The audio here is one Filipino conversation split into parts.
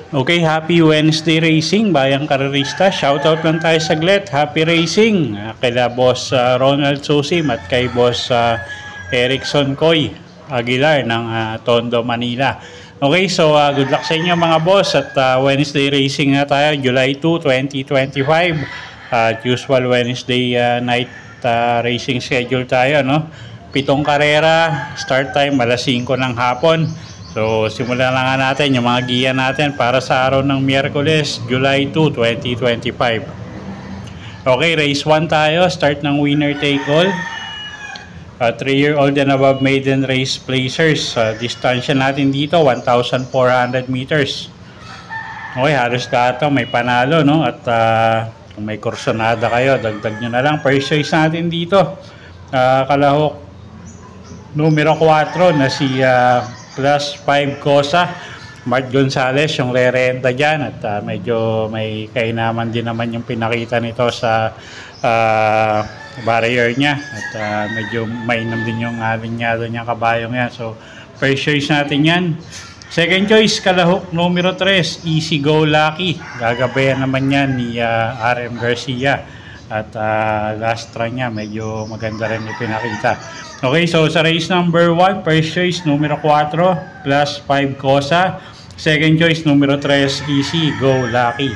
Okay, happy Wednesday racing, bayang karerista. Shoutout lang tayo saglit. Happy racing kila Boss Ronald Susim at kay Boss Erickson Coy Aguilar ng Tondo, Manila. Okay, so good luck sa inyo mga boss at Wednesday racing na tayo, July 2, 2025. Usual Wednesday night racing schedule tayo, no? 7 karera, start time alas 5 ng hapon. So, simulan na nga natin yung mga giya natin para sa araw ng Miyerkules, July 2, 2025. Okay, race 1 tayo. Start ng winner take all. 3-year-old and above maiden race placers. Distansya natin dito, 1,400 meters. Okay, halos dato may panalo, no? At kung may kursonada kayo, dagdag nyo na lang. First choice natin dito, kalahok numero 4 na si plus 5 Cosa, Mark Gonzalez yung re-renta dyan at medyo may kainaman din naman yung pinakita nito sa barrier niya at medyo mainam din yung linyado niyang kabayong yan. So first choice natin yan. Second choice, kalahok numero 3, Easy Go Lucky, gagabayan naman yan ni RM Garcia at last run niya medyo maganda rin yung pinakita. Okay, so sa race number 1, first choice numero 4 plus 5 Cosa, second choice numero 3 Easy Go Lucky.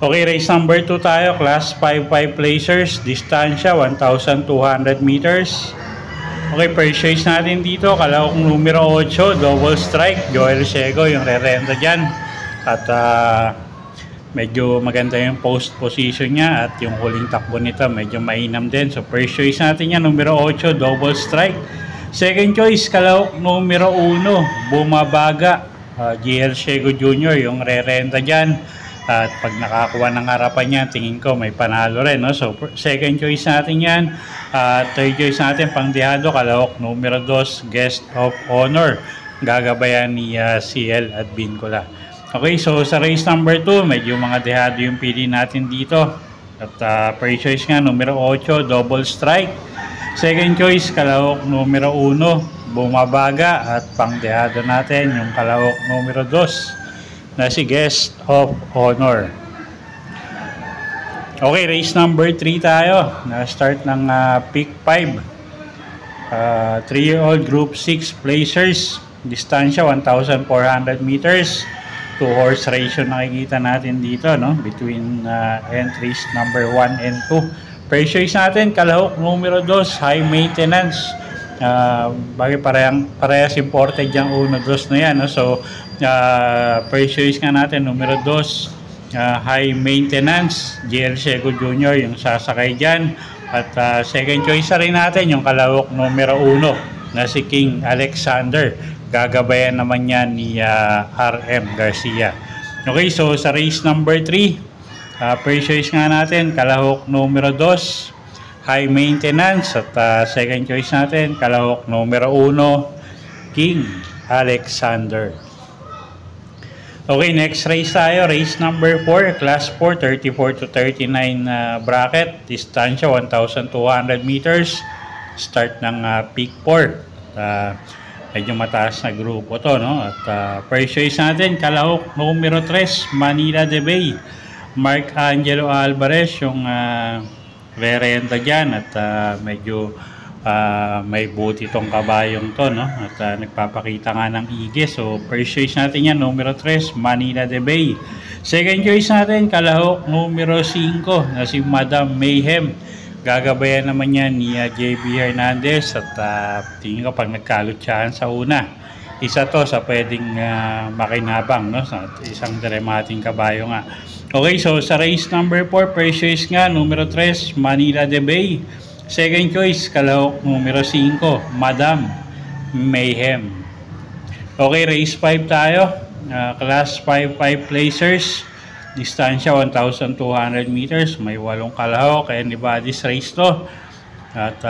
Okay, race number 2 tayo, class 5-5 placers, distansya 1,200 meters. Okay, first choice natin dito, kalahok numero 8, double strike, Joel Ciego yung re-renta dyan at medyo maganda yung post position niya at yung huling takbo nito medyo mainam din. So first choice natin yan, numero 8, double strike. Second choice, kalahok numero 1, bumabaga, GL Ciego Jr. yung re-renta dyan. At pag nakakuha ng harapan niya, tingin ko may panalo rin, no? So second choice natin yan. Third choice natin, pangdehado, kalahok numero 2, Guest of Honor, gagabayan ni CL at Bincula. Okay, so sa race number 2, medyo mga dehado yung pili natin dito. At first choice nga, numero 8, double strike. Second choice, kalahok numero 1, bumabaga. At pangdehado natin, yung kalahok numero 2, na si Guest of Honor. Okay, race number 3 tayo. Na-start ng pick 5. 3-year-old group 6 placers. Distansya, 1,400 meters. 2-horse ratio nakikita natin dito, no? Between entries number 1 and 2. First choice natin, kalahok numero 2, high maintenance. Bagay parehas imported yung 1-2 na yan, no? So first choice nga natin, numero 2, high maintenance, GL Ciego Jr. yung sasakay dyan. At second choice na rin natin yung kalahok numero 1 na si King Alexander, gagabayan naman yan ni RM Garcia. Okay, so sa race number 3, first choice nga natin, kalahok numero 2, high maintenance. At second choice natin, kalahok numero 1, King Alexander. Okay, next race tayo, race number 4, class 4, 34 to 39 bracket, distansya 1,200 meters, start ng peak 4. Medyo mataas na grupo to, no? At first choice natin, kalahok numero 3, Manila de Bay, Mark Angelo Alvarez yung re-renta dyan. At medyo may buti tong kabayong to, no? At nagpapakita nga ng igis. So first choice natin yan, numero 3, Manila de Bay. Second choice natin, kalahok numero 5 na si Madam Mayhem, gagabayan naman yan ni JB Hernandez. At tingin ko pag nagkalutsahan sa una, isa to sa pwedeng makinabang, no? Sa isang dramating kabayo nga. Okay, so sa race number 4, first choice nga, numero 3, Manila de Bay. Second choice, kalahok numero 5, Madam Mayhem. Okay, race 5 tayo. Class 5-5 placers. Distansya 1,200 meters. May 8 kalahok. Anybody's race to. At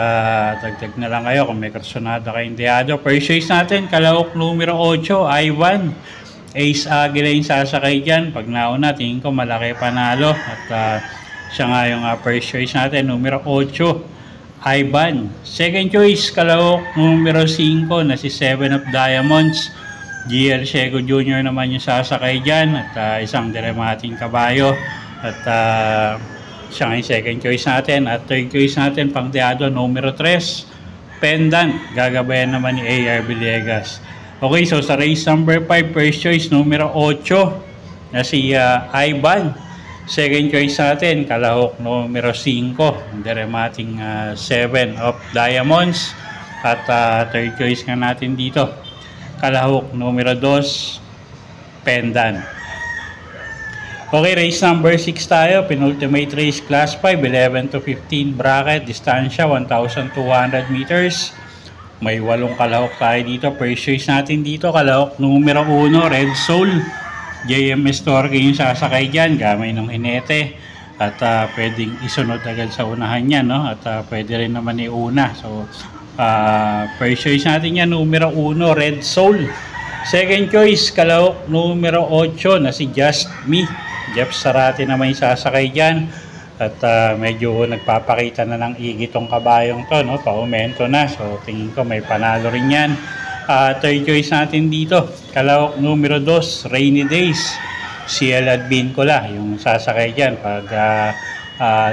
dagdag na lang kayo kung may personada kayong diado. First choice natin, kalahok numero 8, Ivan. Ace Aguila yung sasakay dyan. Pag nauna, tingin ko malaki panalo. At siya nga yung first choice natin, numero 8, Ivan. Second choice, kalahok numero 5 na si 7 of Diamonds. GL Shego Jr. naman yung sasakay dyan. At isang diremating kabayo. At siya nga yung second choice natin. At third choice natin, pang diado, numero 3, Pendant. Gagabayan naman ni AR Villegas. Okay, so sa race number 5, first choice, numero 8 na si Ivan. Second choice natin, kalahok numero 5, diremating 7 of Diamonds. At third choice nga natin dito, kalahok numero 2, Pendant. Okay, race number 6 tayo. Penultimate race, class 5, 11 to 15 bracket, distansya 1,200 meters. May 8 kalahok tayo dito. First choice natin dito, kalahok numero 1, Red Soul. JMS Torque yung sasakay dyan, gamay ng hinete. At pwedeng isunod agad sa unahan yan, no? At pwede rin naman iuna. So, first choice natin yan, numero 1, Red Soul. Second choice, kalahok numero 8 na si Just Me. Jeff Sarate naman yung sasakay dyan. At medyo nagpapakita na ng igitong kabayong to, no? Paumento na. So, tingin ko may panalo rin yan. Third choice natin dito, kalahok numero 2, Rainy Days. CL Advincula, yung sasakay dyan. Pag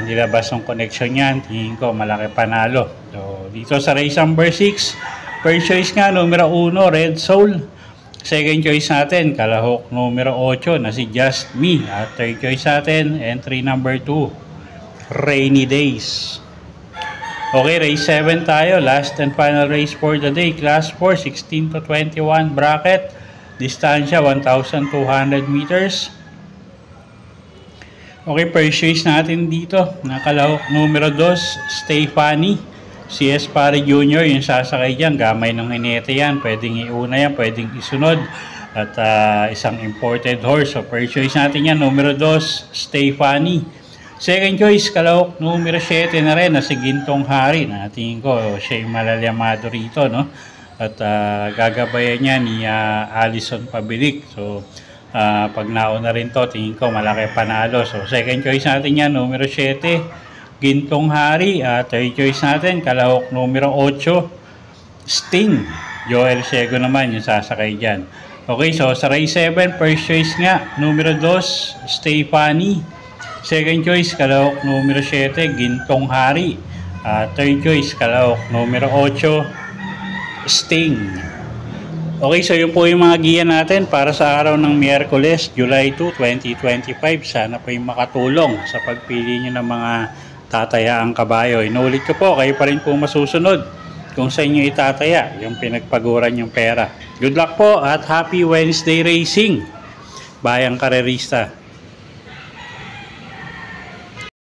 nilabas ng connection yan, tingin ko malaki panalo. So, dito sa race number 6, first choice nga, numero 1, Red Soul. Second choice natin, kalahok numero 8 na si Just Me. At third choice natin, entry number 2, Rainy Days. Okay, race 7 tayo. Last and final race for the day. Class 4, 16 to 21 bracket. Distansya, 1,200 meters. Okay, first choice natin dito. Nakalahok numero 2, Stay Funny. CS Pare Jr. yung sasakay dyan. Gamay ng hinete yan. Pwedeng iuna yan, pwedeng isunod. At isang imported horse. So, first choice natin yan, numero 2, Stay Funny. Second choice, kalahok numero 7 na rin na si Gintong Hari. Tingin ko siya yung malalyamado rito, no? At gagabayan niya ni Alison Pabilik. So, pag nauna rin to, tingin ko malaki panalo. So, second choice natin yan, numero 7, Gintong Hari. Third choice natin, kalahok numero 8, Sting. Joel Shego naman yung sasakay dyan. Okay, so sa race 7, first choice nga, numero 2, Stay Funny. Second choice, kalahok numero 7, Gintong Hari. Third choice, kalahok numero 8, Sting. Okay, so yun po yung mga giya natin para sa araw ng Miyerkules, July 2, 2025. Sana po yung makatulong sa pagpili nyo ng mga tatayaang kabayo. Inulit ko po, kayo pa rin po masusunod kung sa inyo itataya yung pinagpaguran yung pera. Good luck po at happy Wednesday racing, bayang karerista.